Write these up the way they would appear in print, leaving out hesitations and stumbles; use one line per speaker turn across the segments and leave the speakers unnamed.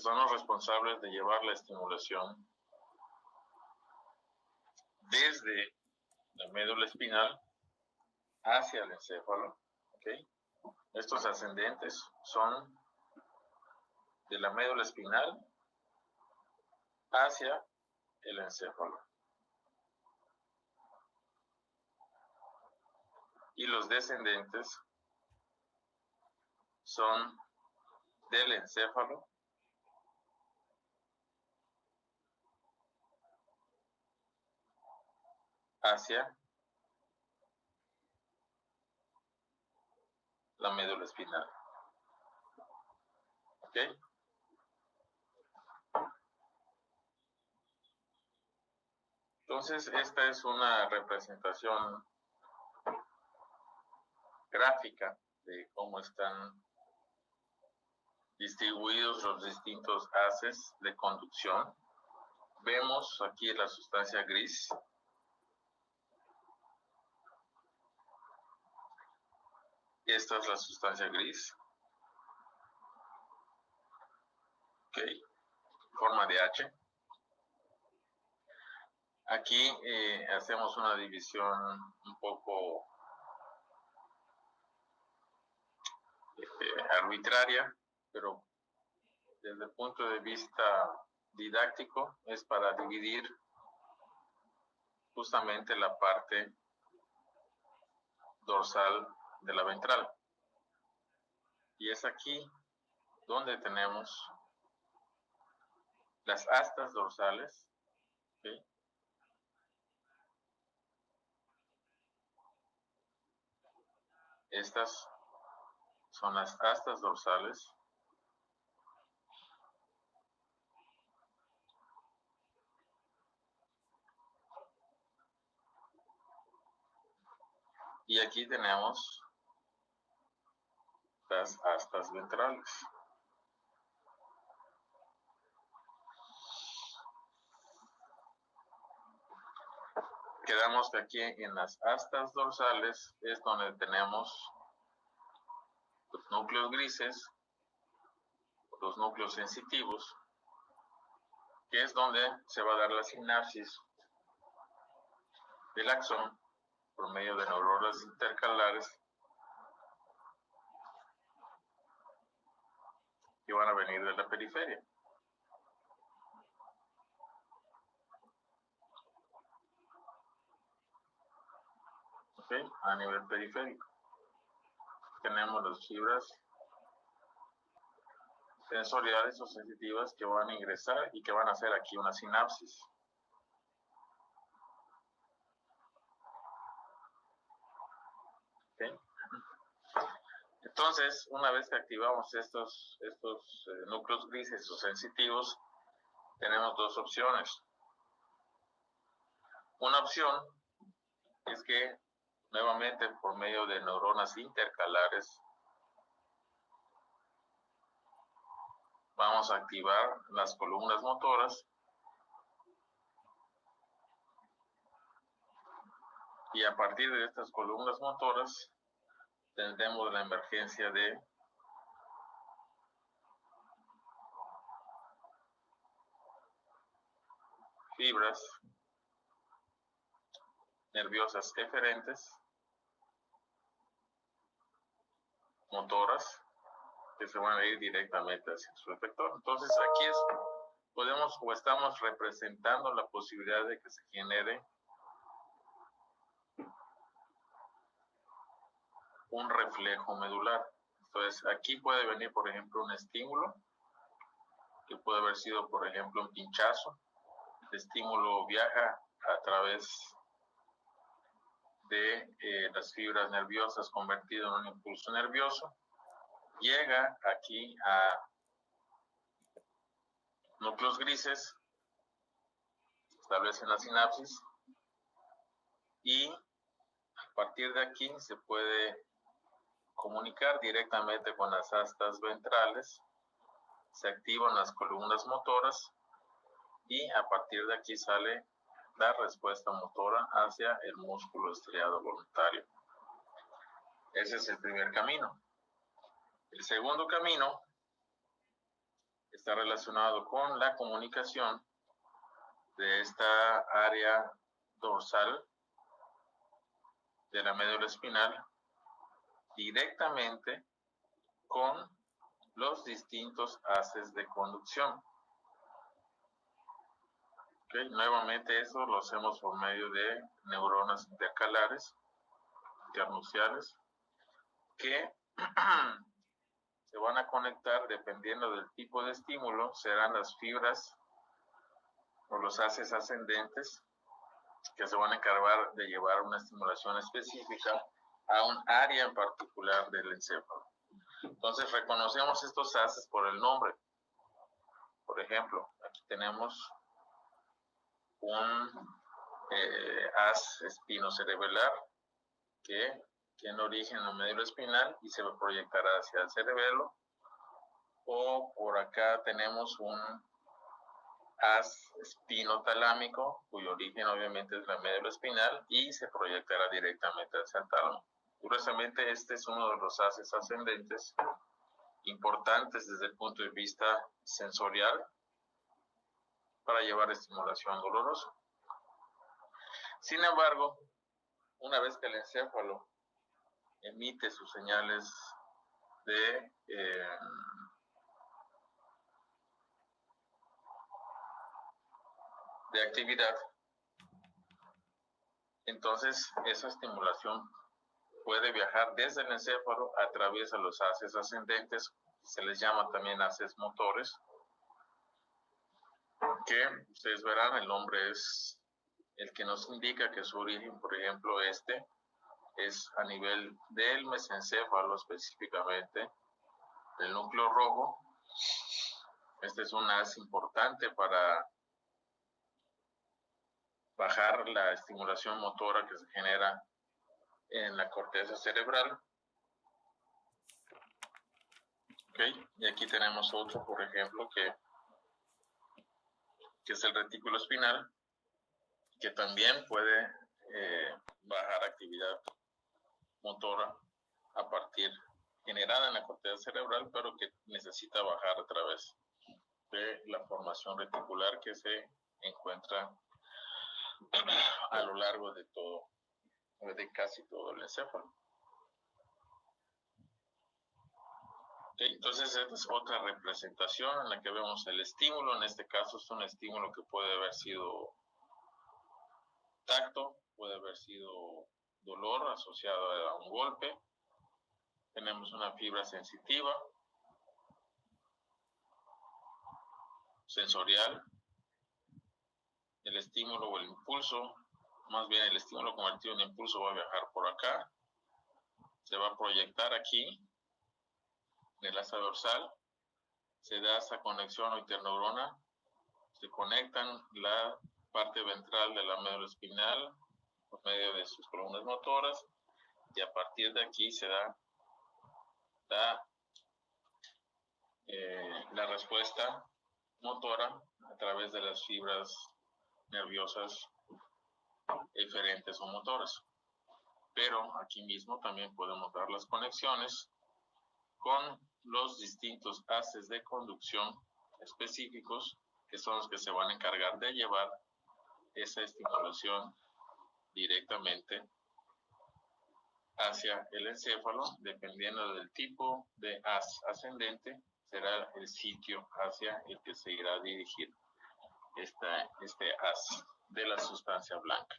son los responsables de llevar la estimulación desde la médula espinal hacia el encéfalo. ¿Okay? Estos ascendentes son de la médula espinal hacia el encéfalo. Y los descendentes son del encéfalo hacia la médula espinal. ¿Ok? Entonces, esta es una representación gráfica de cómo están distribuidos los distintos haces de conducción. Vemos aquí la sustancia gris. Esta es la sustancia gris. Ok. Forma de H. Aquí hacemos una división un poco arbitraria, pero desde el punto de vista didáctico es para dividir justamente la parte dorsal de la ventral. Y es aquí donde tenemos las astas dorsales. ¿Okay? Estas son las astas dorsales. Y aquí tenemos las astas ventrales. Quedamos que aquí en las astas dorsales es donde tenemos los núcleos grises, los núcleos sensitivos, que es donde se va a dar la sinapsis del axón por medio de neuronas intercalares que van a venir de la periferia. ¿Okay? A nivel periférico. Tenemos las fibras sensoriales o sensitivas que van a ingresar y que van a hacer aquí una sinapsis. ¿Okay? Entonces, una vez que activamos estos núcleos grises o sensitivos, tenemos dos opciones. Una opción es que nuevamente por medio de neuronas intercalares vamos a activar las columnas motoras y a partir de estas columnas motoras tendremos la emergencia de fibras nerviosas eferentes, motoras, que se van a ir directamente hacia su efector. Entonces aquí podemos o estamos representando la posibilidad de que se genere un reflejo medular. Entonces aquí puede venir, por ejemplo, un estímulo, que puede haber sido, por ejemplo, un pinchazo. El estímulo viaja a través de las fibras nerviosas convertido en un impulso nervioso, llega aquí a núcleos grises, establecen la sinapsis y a partir de aquí se puede comunicar directamente con las astas ventrales, se activan las columnas motoras y a partir de aquí sale la respuesta motora hacia el músculo estriado voluntario. Ese es el primer camino. El segundo camino está relacionado con la comunicación de esta área dorsal de la médula espinal directamente con los distintos haces de conducción. Okay. Nuevamente eso lo hacemos por medio de neuronas intercalares, internuciales, que se van a conectar dependiendo del tipo de estímulo. Serán las fibras o los haces ascendentes que se van a encargar de llevar una estimulación específica a un área en particular del encéfalo. Entonces reconocemos estos haces por el nombre. Por ejemplo, aquí tenemos un haz espinocerebelar que tiene origen en la médula espinal y se va a proyectar hacia el cerebelo. O por acá tenemos un haz espinotalámico, cuyo origen obviamente es la médula espinal y se proyectará directamente hacia el tálamo. Curiosamente, este es uno de los haces ascendentes importantes desde el punto de vista sensorial para llevar estimulación dolorosa. Sin embargo, una vez que el encéfalo emite sus señales de actividad, entonces esa estimulación puede viajar desde el encéfalo a través de los haces ascendentes, se les llama también haces motores, que ustedes verán, el nombre es el que nos indica que su origen, por ejemplo, es a nivel del mesencéfalo, específicamente del núcleo rojo. Este es un haz importante para bajar la estimulación motora que se genera en la corteza cerebral. Okay. Y aquí tenemos otro, por ejemplo, que es el retículo espinal, que también puede bajar actividad motora a partir generada en la corteza cerebral, pero que necesita bajar a través de la formación reticular que se encuentra a lo largo de casi todo el encéfalo. Okay, entonces esta es otra representación en la que vemos el estímulo. En este caso es un estímulo que puede haber sido tacto, puede haber sido dolor asociado a un golpe. Tenemos una fibra sensitiva, sensorial, el estímulo o el impulso, más bien el estímulo convertido en impulso va a viajar por acá, se va a proyectar aquí en el asa dorsal, se da esa conexión o interneurona, se conectan la parte ventral de la médula espinal por medio de sus columnas motoras y a partir de aquí se da la respuesta motora a través de las fibras nerviosas eferentes o motoras. Pero aquí mismo también podemos dar las conexiones con los distintos haces de conducción específicos que son los que se van a encargar de llevar esa estimulación directamente hacia el encéfalo. Dependiendo del tipo de haz ascendente, será el sitio hacia el que se irá a dirigir este haz de la sustancia blanca.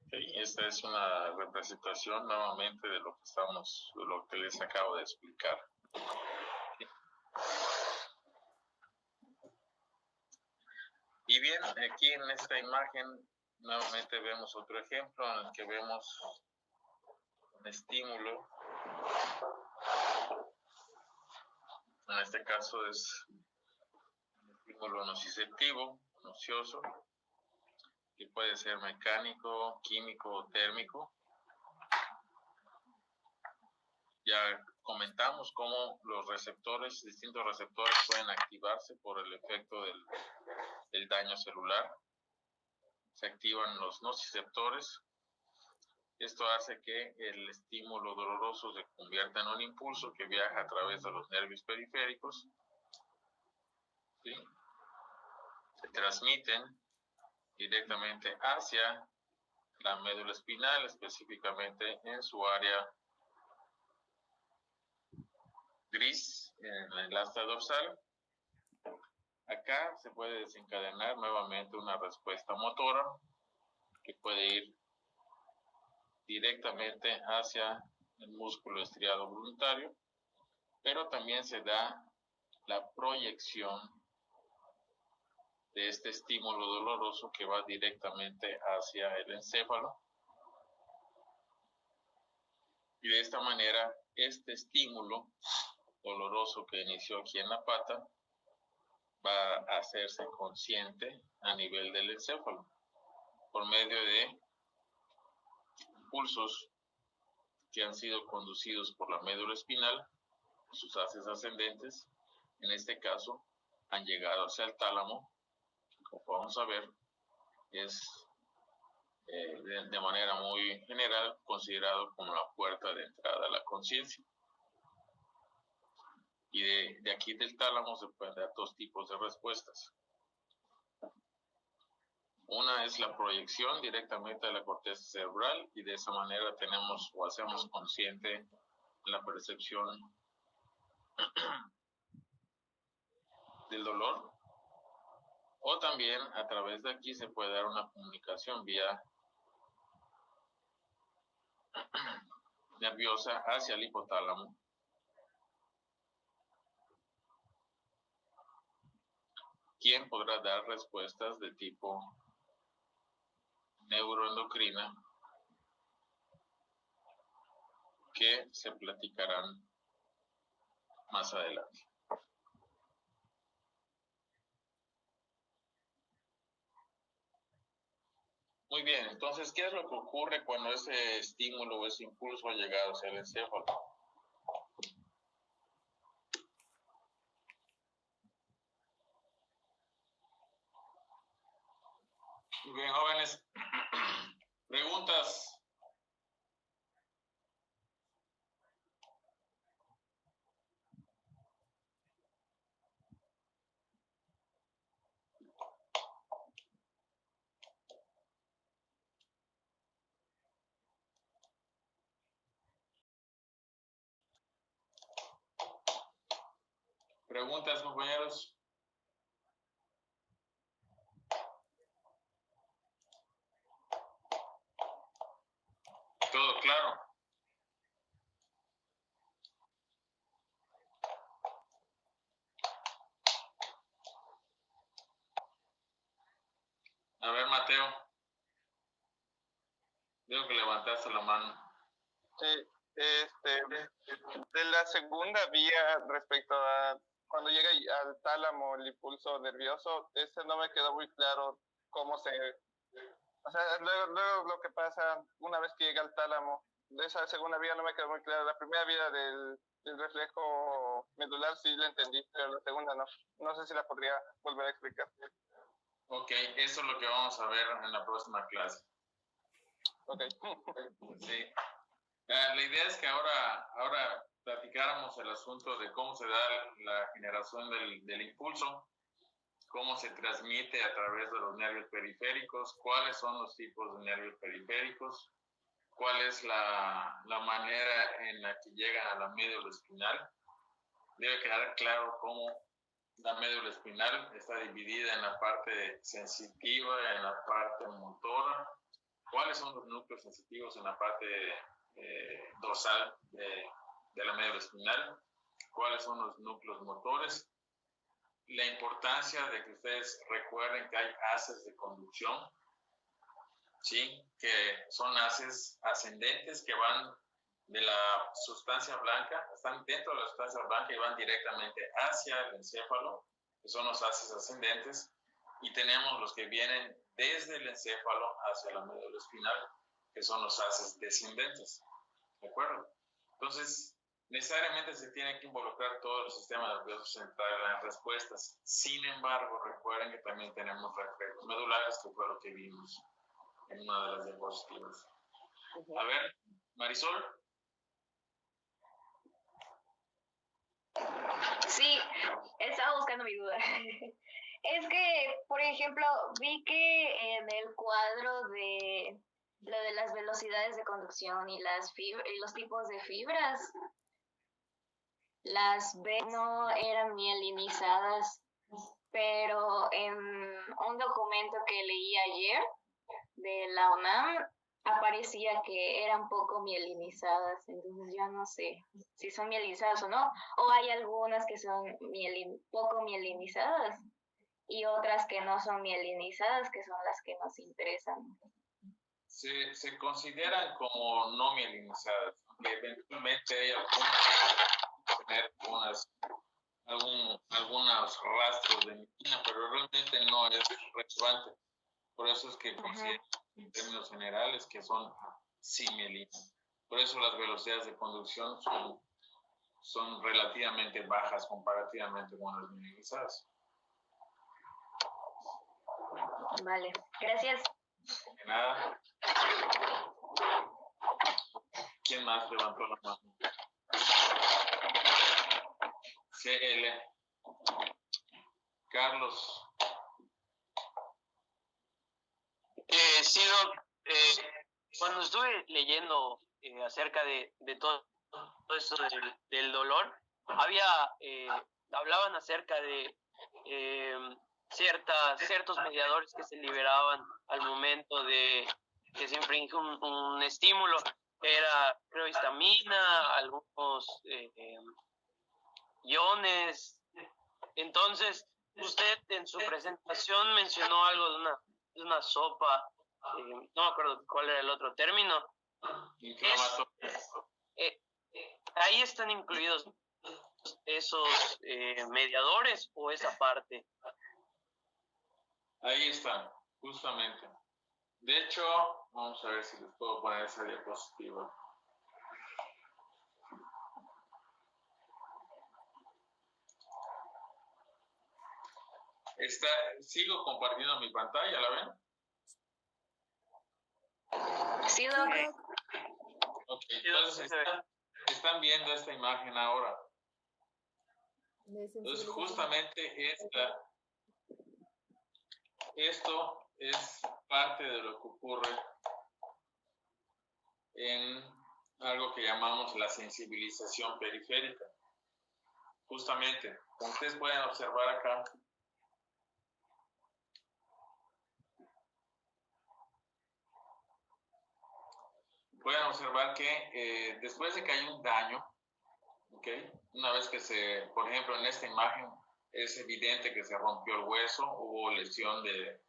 Okay, esta es una representación nuevamente de lo que les acabo de explicar. Okay. Y bien, aquí en esta imagen nuevamente vemos otro ejemplo en el que vemos un estímulo. En este caso es un estímulo nociceptivo, nocioso, que puede ser mecánico, químico o térmico. Ya comentamos cómo los receptores, distintos receptores pueden activarse por el efecto del daño celular. Se activan los nociceptores, Esto hace que el estímulo doloroso se convierta en un impulso que viaja a través de los nervios periféricos, ¿sí? Se transmiten directamente hacia la médula espinal, específicamente en su área gris, en el asta dorsal. Acá se puede desencadenar nuevamente una respuesta motora que puede ir directamente hacia el músculo estriado voluntario, pero también se da la proyección de este estímulo doloroso que va directamente hacia el encéfalo. Y de esta manera, este estímulo doloroso que inició aquí en la pata va a hacerse consciente a nivel del encéfalo por medio de impulsos que han sido conducidos por la médula espinal, sus haces ascendentes. En este caso, han llegado hacia el tálamo, que como vamos a ver, es de manera muy general considerado como la puerta de entrada a la conciencia. Y de aquí del tálamo se pueden dar dos tipos de respuestas. Una es la proyección directamente a la corteza cerebral, y de esa manera tenemos o hacemos consciente la percepción del dolor. O también a través de aquí se puede dar una comunicación vía nerviosa hacia el hipotálamo, quien podrá dar respuestas de tipo neuroendocrina que se platicarán más adelante. Muy bien, entonces, ¿qué es lo que ocurre cuando ese estímulo o ese impulso ha llegado hacia el encéfalo? Muy bien, jóvenes. ¿Preguntas? ¿Preguntas, compañeros? ¿Todo claro? A ver, Mateo. Veo que levantaste la mano.
Sí, de la segunda vía respecto a cuando llega al tálamo el impulso nervioso, no me quedó muy claro cómo se... O sea, luego lo que pasa una vez que llega al tálamo, de esa segunda vía no me quedó muy claro. La primera vía del reflejo medular sí la entendí, pero la segunda no. No sé si la podría volver a explicar.
Ok, eso es lo que vamos a ver en la próxima clase.
Ok.
Sí. La idea es que ahora platicáramos el asunto de cómo se da la generación del impulso, cómo se transmite a través de los nervios periféricos, cuáles son los tipos de nervios periféricos, cuál es la manera en la que llegan a la médula espinal. Debe quedar claro cómo la médula espinal está dividida en la parte sensitiva, en la parte motora, cuáles son los núcleos sensitivos en la parte dorsal de la médula espinal, cuáles son los núcleos motores, la importancia de que ustedes recuerden que hay haces de conducción, ¿sí? Que son haces ascendentes que van de la sustancia blanca, están dentro de la sustancia blanca y van directamente hacia el encéfalo, que son los haces ascendentes, y tenemos los que vienen desde el encéfalo hacia la médula espinal, que son los haces descendentes, ¿de acuerdo? Entonces, necesariamente se tiene que involucrar todo el sistema nervioso central en las respuestas. Sin embargo, recuerden que también tenemos reflejos medulares, que fue lo que vimos en una de las diapositivas. A ver, Marisol.
Sí, estaba buscando mi duda. Es que, por ejemplo, vi que en el cuadro de lo de las velocidades de conducción y y los tipos de fibras, las B no eran mielinizadas, pero en un documento que leí ayer de la UNAM aparecía que eran poco mielinizadas, entonces ya no sé si son mielinizadas o no, o hay algunas que son poco mielinizadas y otras que no son mielinizadas, que son las que nos interesan.
Se consideran como no mielinizadas, aunque eventualmente hay algunos rastros de mielina, pero realmente no es relevante. Por eso es que consideran en términos generales que son sin mielina. Por eso las velocidades de conducción son relativamente bajas comparativamente con las mielinizadas.
Vale, gracias.
De nada. ¿Quién más levantó la mano? CL. Carlos.
Sí, Doc. Cuando estuve leyendo acerca de todo esto del dolor, hablaban acerca de ciertos mediadores que se liberaban al momento de que se infringe un estímulo. Era, creo, histamina, algunos iones. Entonces, usted en su presentación mencionó algo de una sopa, no me acuerdo cuál era el otro término. ¿Ahí están incluidos esos mediadores o esa parte?
Ahí están, justamente. De hecho, vamos a ver si les puedo poner esa diapositiva. Sigo compartiendo mi pantalla, ¿la ven?
Sí, Doc.
Ok, entonces están viendo esta imagen ahora. Entonces, justamente esto es parte de lo que ocurre en algo que llamamos la sensibilización periférica. Justamente, como ustedes pueden observar acá, pueden observar que después de que hay un daño, ¿okay? Una vez que por ejemplo, en esta imagen es evidente que se rompió el hueso, hubo lesión de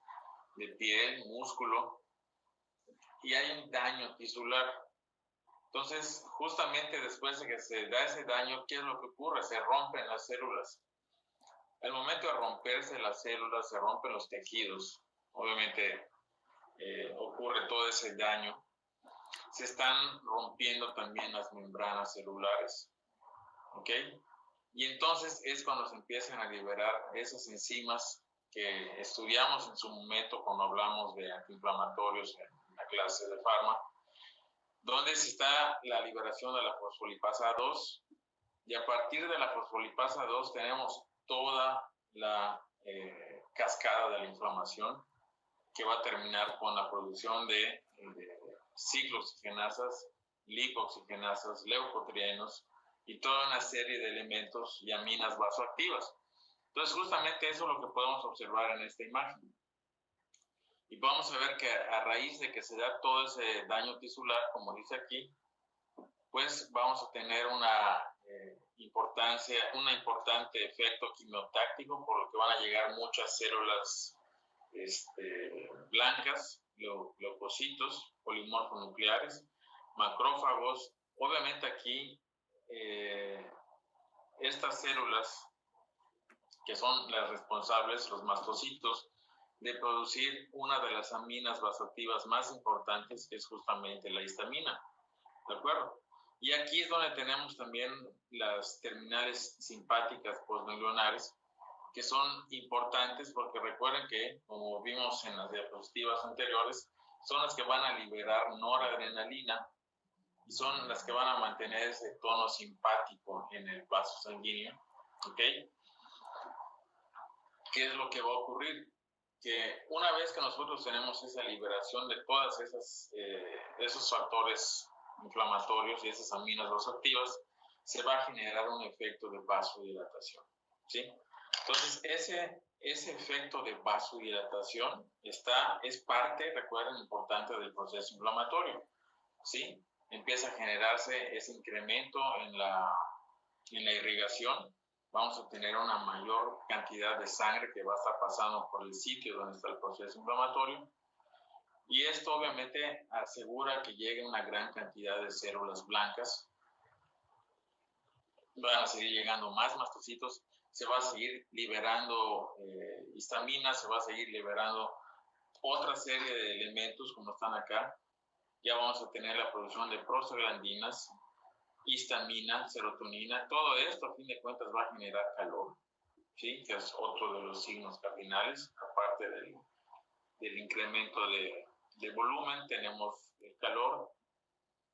piel, músculo, y hay un daño tisular. Entonces, justamente después de que se da ese daño, ¿qué es lo que ocurre? Se rompen las células. Al momento de romperse las células, se rompen los tejidos. Obviamente, ocurre todo ese daño. Se están rompiendo también las membranas celulares. ¿Ok? Y entonces es cuando se empiezan a liberar esas enzimas que estudiamos en su momento cuando hablamos de antiinflamatorios en la clase de farma, donde se está la liberación de la fosfolipasa 2, y a partir de la fosfolipasa 2 tenemos toda la cascada de la inflamación que va a terminar con la producción de ciclooxigenasas, lipoxigenasas, leucotrienos y toda una serie de elementos y aminas vasoactivas. Entonces, justamente eso es lo que podemos observar en esta imagen. Y vamos a ver que a raíz de que se da todo ese daño tisular, como dice aquí, pues vamos a tener un importante efecto quimiotáctico, por lo que van a llegar muchas células blancas, leucocitos, polimorfonucleares, macrófagos. Obviamente aquí estas células que son las responsables, los mastocitos, de producir una de las aminas vasoactivas más importantes, que es justamente la histamina, ¿de acuerdo? Y aquí es donde tenemos también las terminales simpáticas postganglionares, que son importantes porque recuerden que, como vimos en las diapositivas anteriores, son las que van a liberar noradrenalina y son las que van a mantener ese tono simpático en el vaso sanguíneo. ¿Ok? ¿Qué es lo que va a ocurrir? Que una vez que nosotros tenemos esa liberación de todas esos factores inflamatorios y esas aminas vasoactivas, se va a generar un efecto de vasodilatación, ¿sí? Entonces, ese efecto de vasodilatación es parte, recuerden, importante del proceso inflamatorio, ¿sí? Empieza a generarse ese incremento en la irrigación. Vamos a tener una mayor cantidad de sangre que va a estar pasando por el sitio donde está el proceso inflamatorio. Y esto obviamente asegura que llegue una gran cantidad de células blancas. Van a seguir llegando más mastocitos. Se va a seguir liberando histamina, se va a seguir liberando otra serie de elementos como están acá. Ya vamos a tener la producción de prostaglandinas, histamina, serotonina. Todo esto a fin de cuentas va a generar calor, ¿sí? Que es otro de los signos cardinales. Aparte del incremento de volumen, tenemos el calor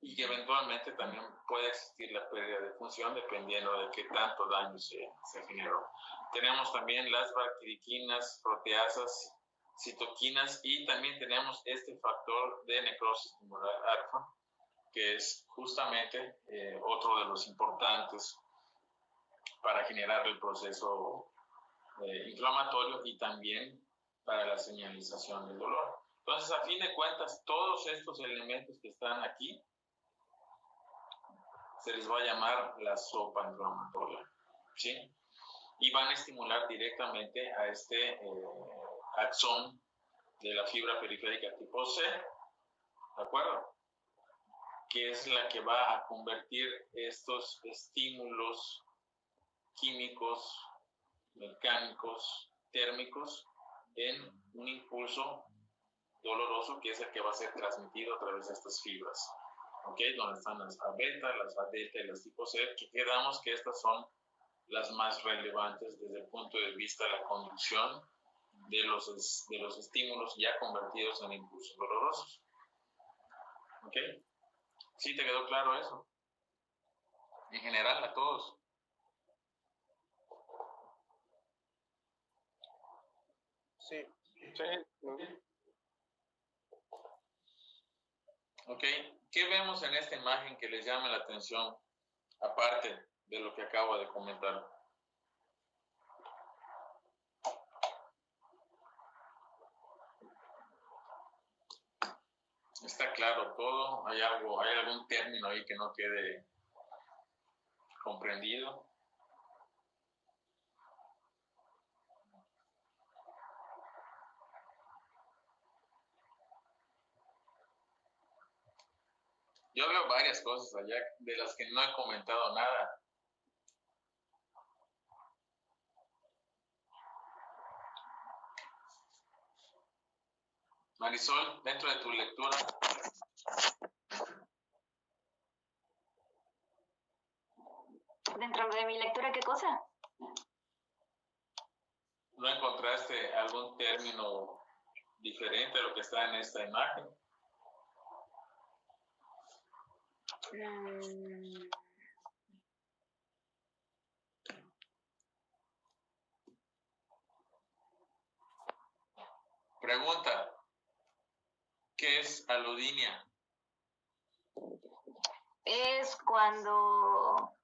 y que eventualmente también puede existir la pérdida de función dependiendo de qué tanto daño se generó. Tenemos también las bacteriquinas, proteasas, citoquinas y también tenemos este factor de necrosis tumoral alfa, que es justamente otro de los importantes para generar el proceso inflamatorio y también para la señalización del dolor. Entonces, a fin de cuentas, todos estos elementos que están aquí se les va a llamar la sopa inflamatoria, ¿sí? Y van a estimular directamente a este axón de la fibra periférica tipo C, ¿de acuerdo? Que es la que va a convertir estos estímulos químicos, mecánicos, térmicos, en un impulso doloroso que es el que va a ser transmitido a través de estas fibras. ¿Ok? Donde están las A beta, las A delta y las tipo C, que quedamos que estas son las más relevantes desde el punto de vista de la conducción de los estímulos ya convertidos en impulsos dolorosos. ¿Ok? ¿Sí te quedó claro eso? En general, a todos.
Sí.
¿Ok? ¿Qué vemos en esta imagen que les llame la atención, aparte de lo que acabo de comentar? ¿Está claro todo? ¿Hay algún término ahí que no quede comprendido? Yo veo varias cosas allá de las que no he comentado nada. Marisol, dentro de tu lectura,
¿Dentro de mi lectura qué cosa?
¿no encontraste algún término diferente a lo que está en esta imagen? Pregunta, ¿qué es alodinia?
Es cuando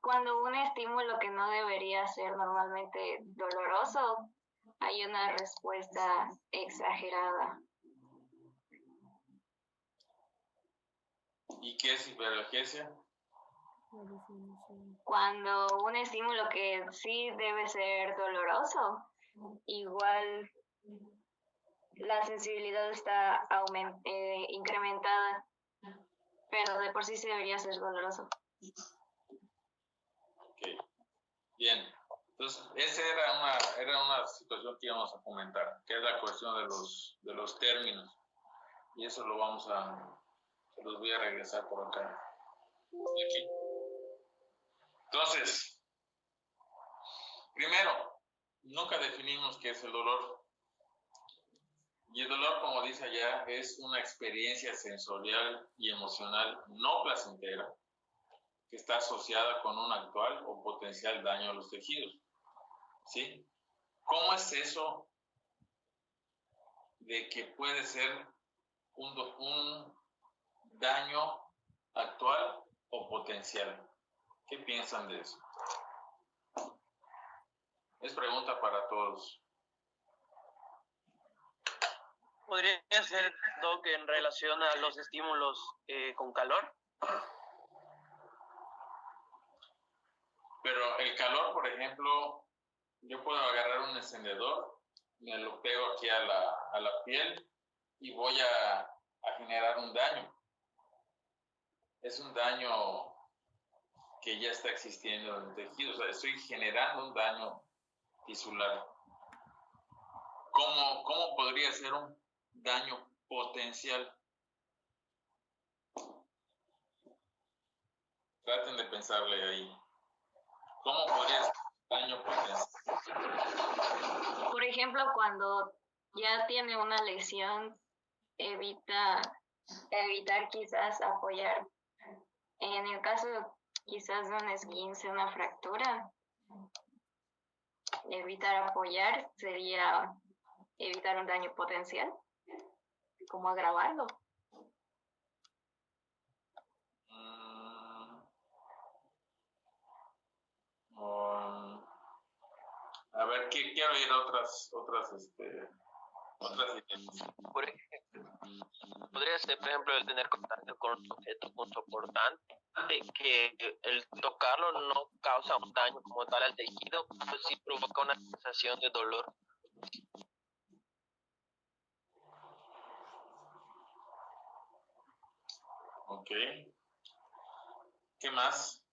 cuando un estímulo que no debería ser normalmente doloroso, hay una respuesta exagerada.
¿Y qué es hiperalgesia?
Cuando un estímulo que sí debe ser doloroso, igual la sensibilidad está incrementada, pero de por sí sí debería ser doloroso.
Ok, bien. Entonces, esa era una situación que íbamos a comentar, que es la cuestión de los términos. Y eso se los voy a regresar por acá. Aquí. Entonces, primero, nunca definimos qué es el dolor. Y el dolor, como dice allá, es una experiencia sensorial y emocional no placentera que está asociada con un actual o potencial daño a los tejidos. ¿Sí? ¿Cómo es eso de que puede ser un daño actual o potencial? ¿Qué piensan de eso? Es pregunta para todos.
¿Podría ser, Doc, en relación a los estímulos con calor?
Pero el calor, por ejemplo, yo puedo agarrar un encendedor, me lo pego aquí a la piel y voy a generar un daño. Es un daño que ya está existiendo en el tejido, o sea, estoy generando un daño tisular. ¿Cómo podría ser un daño potencial? Traten de pensarle ahí. ¿Cómo podría ser un daño potencial?
Por ejemplo, cuando ya tiene una lesión, evitar quizás apoyar. En el caso quizás de un esguince, una fractura, evitar apoyar sería evitar un daño potencial, como agravarlo.
A ver, quiero ir a otras ideas.
Por ejemplo, podría ser, por ejemplo, el tener contacto con un objeto punzocortante, que el tocarlo no causa un daño como tal al tejido, pero sí provoca una sensación de dolor.
Ok. ¿Qué más?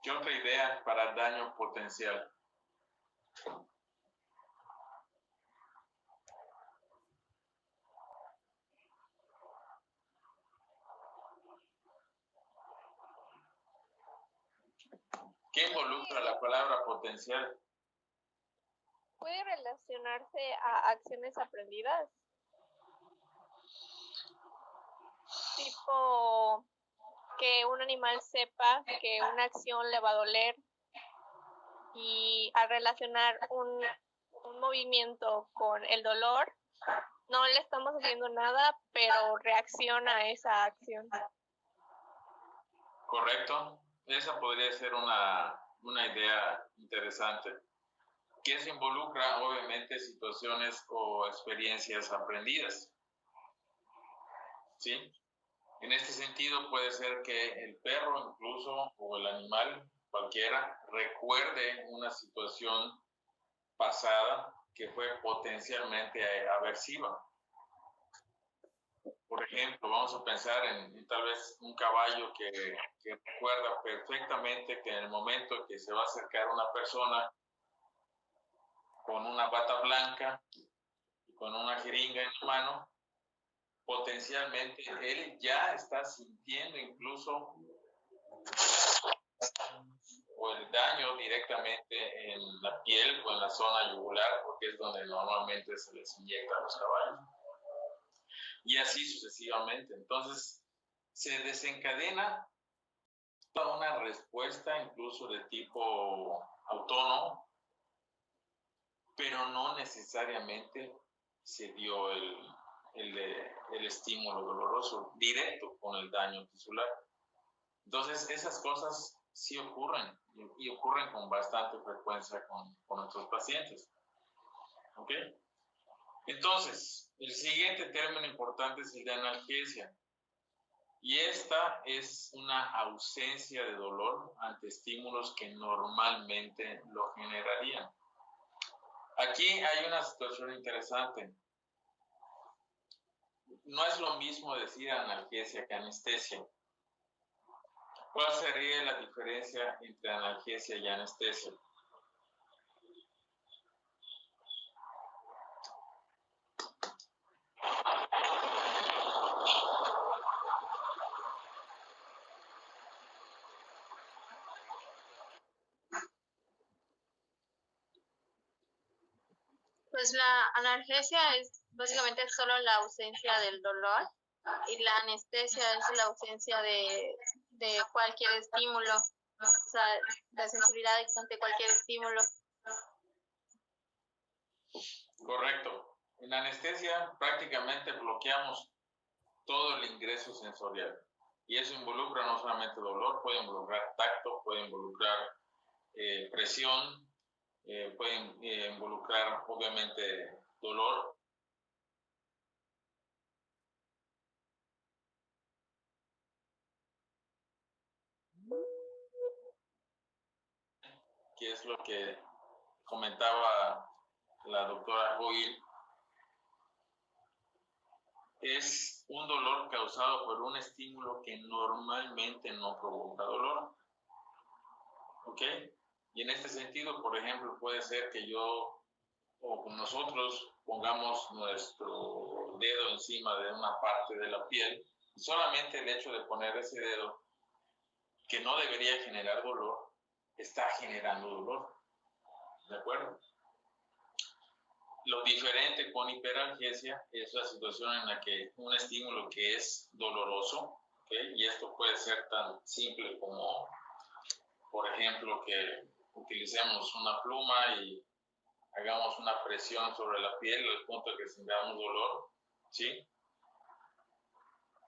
¿Qué otra idea para daño potencial? ¿Qué involucra la palabra potencial?
¿Puede relacionarse a acciones aprendidas? Tipo que un animal sepa que una acción le va a doler y al relacionar un movimiento con el dolor, no le estamos haciendo nada, pero reacciona a esa acción.
Correcto. Esa podría ser una idea interesante. Que eso involucra, obviamente, situaciones o experiencias aprendidas. ¿Sí? En este sentido, puede ser que el perro incluso, o el animal, cualquiera, recuerde una situación pasada que fue potencialmente aversiva. Por ejemplo, vamos a pensar en tal vez un caballo que recuerda perfectamente que en el momento que se va a acercar una persona con una bata blanca y con una jeringa en la mano, potencialmente él ya está sintiendo incluso o el daño directamente en la piel o en la zona yugular, porque es donde normalmente se les inyecta a los caballos. Y así sucesivamente. Entonces, se desencadena toda una respuesta, incluso de tipo autónomo, pero no necesariamente se dio el estímulo doloroso directo con el daño tisular. Entonces, esas cosas sí ocurren y ocurren con bastante frecuencia con nuestros pacientes. ¿Ok? Entonces, el siguiente término importante es el de analgesia. Y esta es una ausencia de dolor ante estímulos que normalmente lo generarían. Aquí hay una situación interesante. No es lo mismo decir analgesia que anestesia. ¿Cuál sería la diferencia entre analgesia y anestesia?
Pues la analgesia es básicamente solo la ausencia del dolor y la anestesia es la ausencia de cualquier estímulo, o sea, la sensibilidad ante cualquier estímulo.
Correcto. En anestesia prácticamente bloqueamos todo el ingreso sensorial. Y eso involucra no solamente dolor, puede involucrar tacto, puede involucrar presión, puede involucrar obviamente dolor. Que es lo que comentaba la doctora Hoyle, es un dolor causado por un estímulo que normalmente no provoca dolor. ¿Ok? Y en este sentido, por ejemplo, puede ser que yo o nosotros pongamos nuestro dedo encima de una parte de la piel, y solamente el hecho de poner ese dedo, que no debería generar dolor, está generando dolor. ¿De acuerdo? Lo diferente con hiperalgesia es la situación en la que un estímulo que es doloroso, ¿okay? Y esto puede ser tan simple como, por ejemplo, que utilicemos una pluma y hagamos una presión sobre la piel al punto de que sintamos dolor, ¿sí?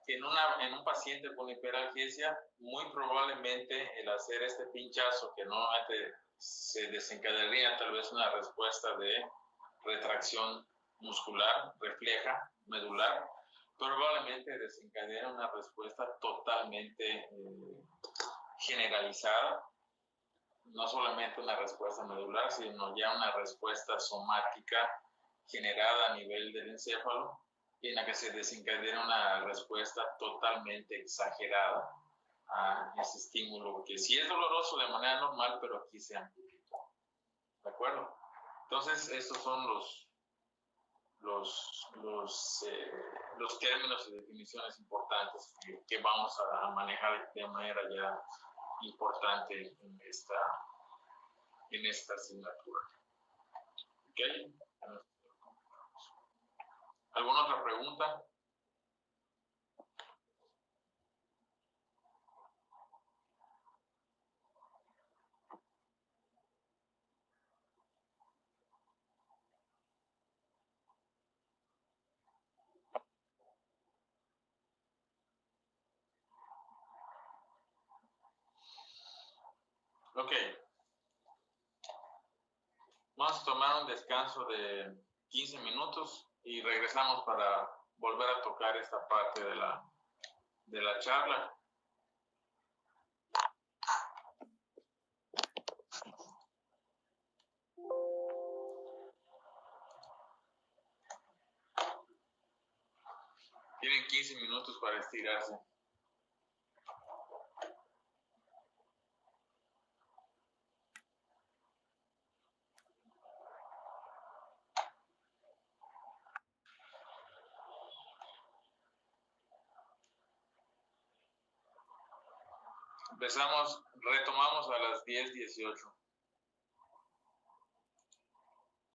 En un paciente con hiperalgesia, muy probablemente el hacer este pinchazo, que normalmente se desencadenaría tal vez una respuesta de retracción muscular, refleja, medular, probablemente desencadena una respuesta totalmente generalizada, no solamente una respuesta medular, sino ya una respuesta somática generada a nivel del encéfalo, en la que se desencadena una respuesta totalmente exagerada a ese estímulo, que sí es doloroso de manera normal, pero aquí se amplifica. ¿De acuerdo? Entonces, estos son los términos y definiciones importantes que vamos a manejar de manera ya importante en esta asignatura. ¿Ok? ¿Alguna otra pregunta? Ok. Vamos a tomar un descanso de 15 minutos y regresamos para volver a tocar esta parte de la charla. Tienen 15 minutos para estirarse. Retomamos a las 10:18.